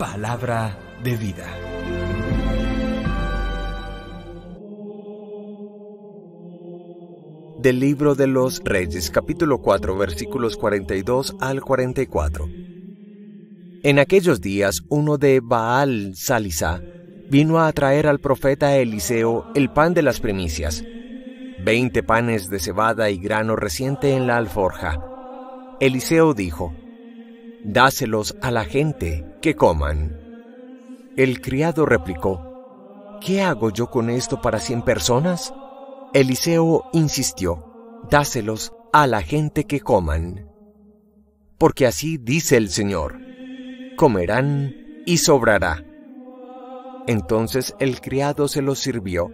Palabra de vida. Del libro de los Reyes, capítulo 4, versículos 42 al 44. En aquellos días, uno de Baal Salisá vino a traer al profeta Eliseo el pan de las primicias, 20 panes de cebada y grano reciente en la alforja. Eliseo dijo: «Dáselos a la gente que coman». El criado replicó: «¿Qué hago yo con esto para 100 personas?» Eliseo insistió: «Dáselos a la gente que coman. Porque así dice el Señor: comerán y sobrará». Entonces el criado se los sirvió,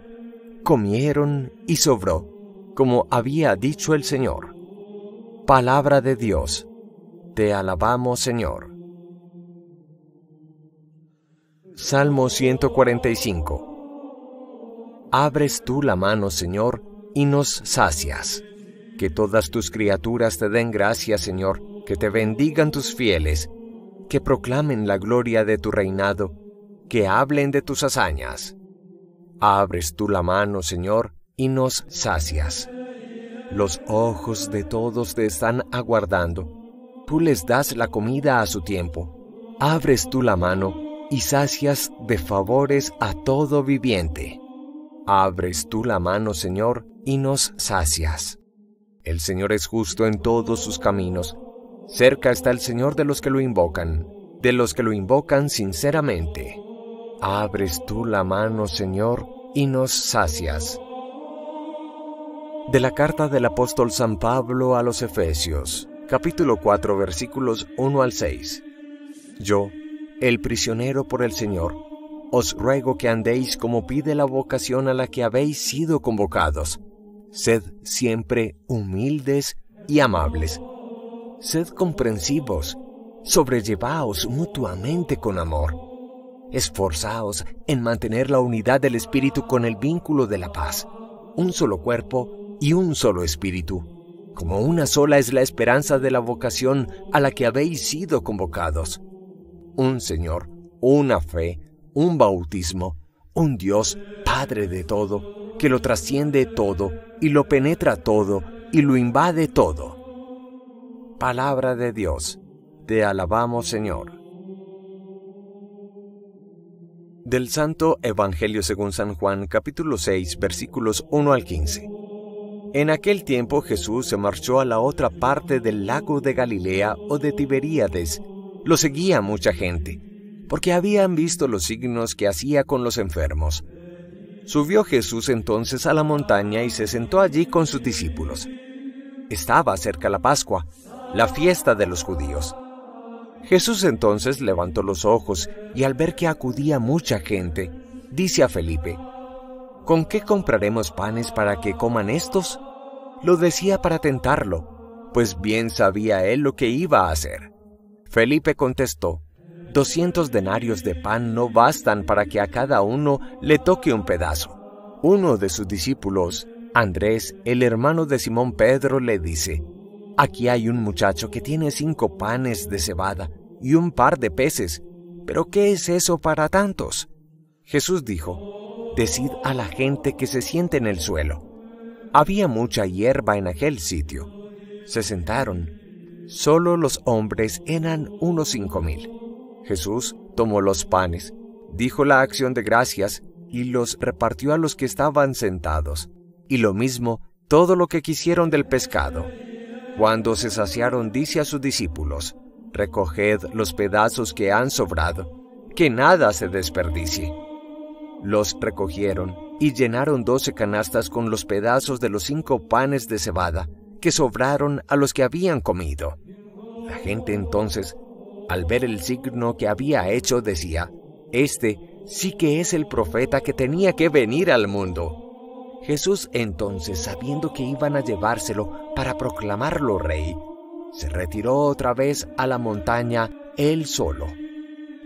comieron y sobró, como había dicho el Señor. Palabra de Dios. Te alabamos, Señor. Salmo 145. Abres tú la mano, Señor, y nos sacias. Que todas tus criaturas te den gracias, Señor, que te bendigan tus fieles, que proclamen la gloria de tu reinado, que hablen de tus hazañas. Abres tú la mano, Señor, y nos sacias. Los ojos de todos te están aguardando. Tú les das la comida a su tiempo. Abres tú la mano y sacias de favores a todo viviente. Abres tú la mano, Señor, y nos sacias. El Señor es justo en todos sus caminos. Cerca está el Señor de los que lo invocan sinceramente. Abres tú la mano, Señor, y nos sacias. De la carta del apóstol San Pablo a los Efesios, capítulo 4, versículos 1 al 6. Yo, el prisionero por el Señor, os ruego que andéis como pide la vocación a la que habéis sido convocados. Sed siempre humildes y amables. Sed comprensivos, sobrellevaos mutuamente con amor. Esforzaos en mantener la unidad del Espíritu con el vínculo de la paz. Un solo cuerpo y un solo Espíritu. Como una sola es la esperanza de la vocación a la que habéis sido convocados. Un Señor, una fe, un bautismo, un Dios, Padre de todo, que lo trasciende todo, y lo penetra todo, y lo invade todo. Palabra de Dios. Te alabamos, Señor. Del Santo Evangelio según San Juan, capítulo 6, versículos 1 al 15. En aquel tiempo Jesús se marchó a la otra parte del lago de Galilea o de Tiberíades. Lo seguía mucha gente, porque habían visto los signos que hacía con los enfermos. Subió Jesús entonces a la montaña y se sentó allí con sus discípulos. Estaba cerca la Pascua, la fiesta de los judíos. Jesús entonces levantó los ojos y al ver que acudía mucha gente, dice a Felipe: ¿Con qué compraremos panes para que coman estos? Lo decía para tentarlo, pues bien sabía él lo que iba a hacer. Felipe contestó: 200 denarios de pan no bastan para que a cada uno le toque un pedazo. Uno de sus discípulos, Andrés, el hermano de Simón Pedro, le dice: Aquí hay un muchacho que tiene 5 panes de cebada y un par de peces, ¿pero qué es eso para tantos? Jesús dijo: Decid a la gente que se siente en el suelo. Había mucha hierba en aquel sitio. Se sentaron. Solo los hombres eran unos 5,000. Jesús tomó los panes, dijo la acción de gracias y los repartió a los que estaban sentados, y lo mismo todo lo que quisieron del pescado. Cuando se saciaron, dice a sus discípulos: Recoged los pedazos que han sobrado, que nada se desperdicie. Los recogieron y llenaron 12 canastas con los pedazos de los 5 panes de cebada que sobraron a los que habían comido. La gente entonces, al ver el signo que había hecho, decía: Este sí que es el profeta que tenía que venir al mundo. Jesús entonces, sabiendo que iban a llevárselo para proclamarlo rey, se retiró otra vez a la montaña él solo.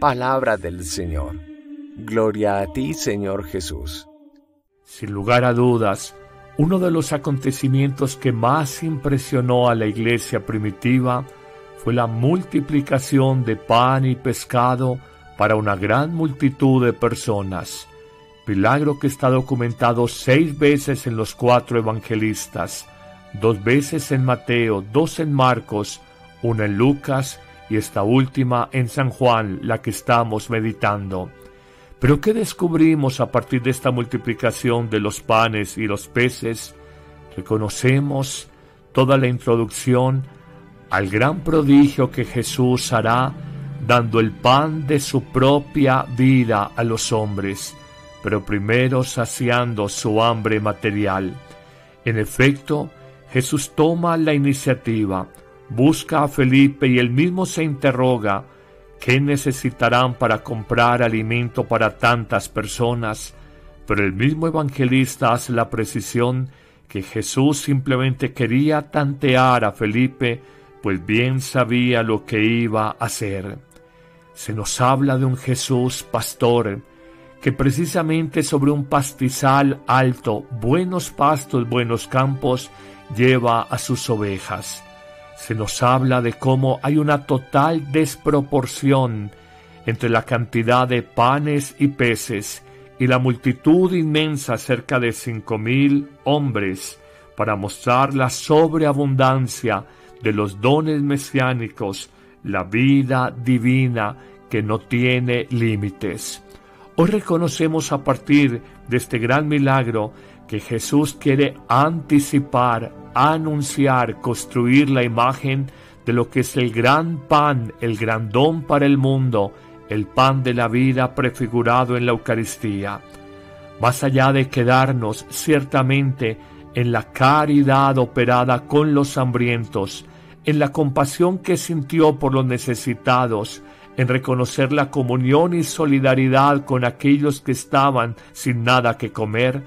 Palabra del Señor. Gloria a ti, Señor Jesús. Sin lugar a dudas, uno de los acontecimientos que más impresionó a la iglesia primitiva fue la multiplicación de pan y pescado para una gran multitud de personas. Milagro que está documentado 6 veces en los 4 evangelistas, 2 veces en Mateo, 2 en Marcos, 1 en Lucas y esta última en San Juan, la que estamos meditando. ¿Pero qué descubrimos a partir de esta multiplicación de los panes y los peces? Reconocemos toda la introducción al gran prodigio que Jesús hará, dando el pan de su propia vida a los hombres, pero primero saciando su hambre material. En efecto, Jesús toma la iniciativa, busca a Felipe y él mismo se interroga: ¿qué necesitarán para comprar alimento para tantas personas? Pero el mismo evangelista hace la precisión que Jesús simplemente quería tantear a Felipe, pues bien sabía lo que iba a hacer. Se nos habla de un Jesús pastor, que precisamente sobre un pastizal alto, buenos pastos, buenos campos, lleva a sus ovejas. Se nos habla de cómo hay una total desproporción entre la cantidad de panes y peces y la multitud inmensa, cerca de 5,000 hombres, para mostrar la sobreabundancia de los dones mesiánicos, la vida divina que no tiene límites. Hoy reconocemos a partir de este gran milagro que Jesús quiere anticipar, anunciar, construir la imagen de lo que es el gran pan, el gran don para el mundo, el pan de la vida prefigurado en la Eucaristía. Más allá de quedarnos ciertamente en la caridad operada con los hambrientos, en la compasión que sintió por los necesitados, en reconocer la comunión y solidaridad con aquellos que estaban sin nada que comer,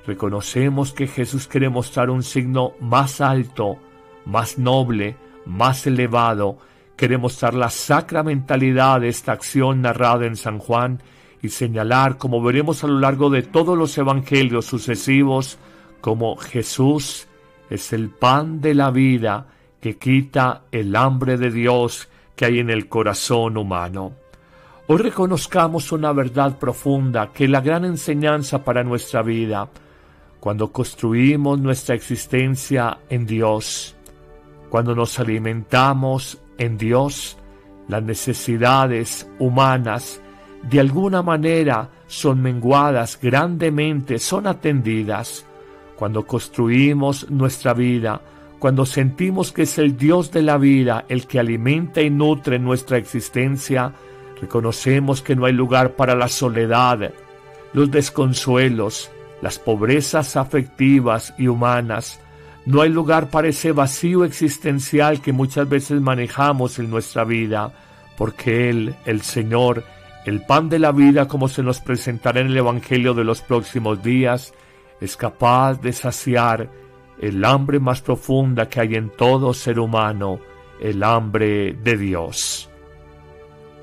reconocemos que Jesús quiere mostrar un signo más alto, más noble, más elevado. Quiere mostrar la sacramentalidad de esta acción narrada en San Juan y señalar, como veremos a lo largo de todos los evangelios sucesivos, como Jesús es el pan de la vida que quita el hambre de Dios que hay en el corazón humano. Hoy reconozcamos una verdad profunda que es la gran enseñanza para nuestra vida. Cuando construimos nuestra existencia en Dios, cuando nos alimentamos en Dios, las necesidades humanas de alguna manera son menguadas grandemente, son atendidas. Cuando construimos nuestra vida, cuando sentimos que es el Dios de la vida el que alimenta y nutre nuestra existencia, reconocemos que no hay lugar para la soledad, los desconsuelos, las pobrezas afectivas y humanas. No hay lugar para ese vacío existencial que muchas veces manejamos en nuestra vida, porque Él, el Señor, el pan de la vida, como se nos presentará en el Evangelio de los próximos días, es capaz de saciar el hambre más profunda que hay en todo ser humano, el hambre de Dios.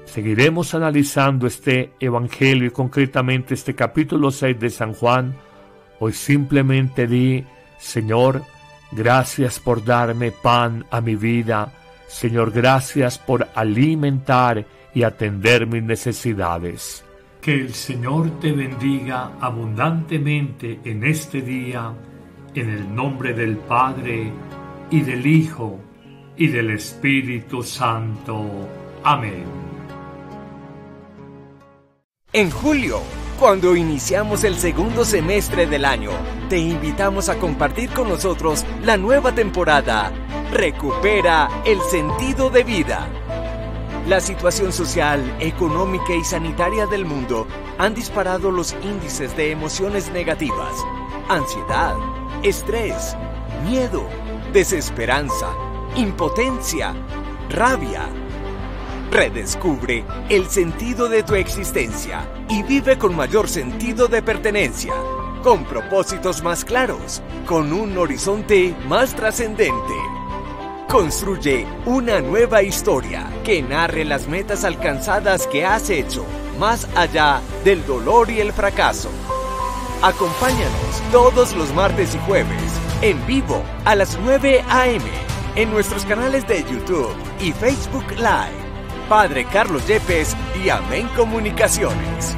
Seguiremos analizando este Evangelio y concretamente este capítulo 6 de San Juan. Hoy simplemente di: Señor, gracias por darme pan a mi vida. Señor, gracias por alimentar y atender mis necesidades. Que el Señor te bendiga abundantemente en este día, en el nombre del Padre, y del Hijo, y del Espíritu Santo. Amén. En julio, cuando iniciamos el segundo semestre del año, te invitamos a compartir con nosotros la nueva temporada Recupera el sentido de vida. La situación social, económica y sanitaria del mundo han disparado los índices de emociones negativas, ansiedad, estrés, miedo, desesperanza, impotencia, rabia. Redescubre el sentido de tu existencia y vive con mayor sentido de pertenencia, con propósitos más claros, con un horizonte más trascendente. Construye una nueva historia que narre las metas alcanzadas que has hecho, más allá del dolor y el fracaso. Acompáñanos todos los martes y jueves, en vivo a las 9 a.m., en nuestros canales de YouTube y Facebook Live, Padre Carlos Yepes y Amén Comunicaciones.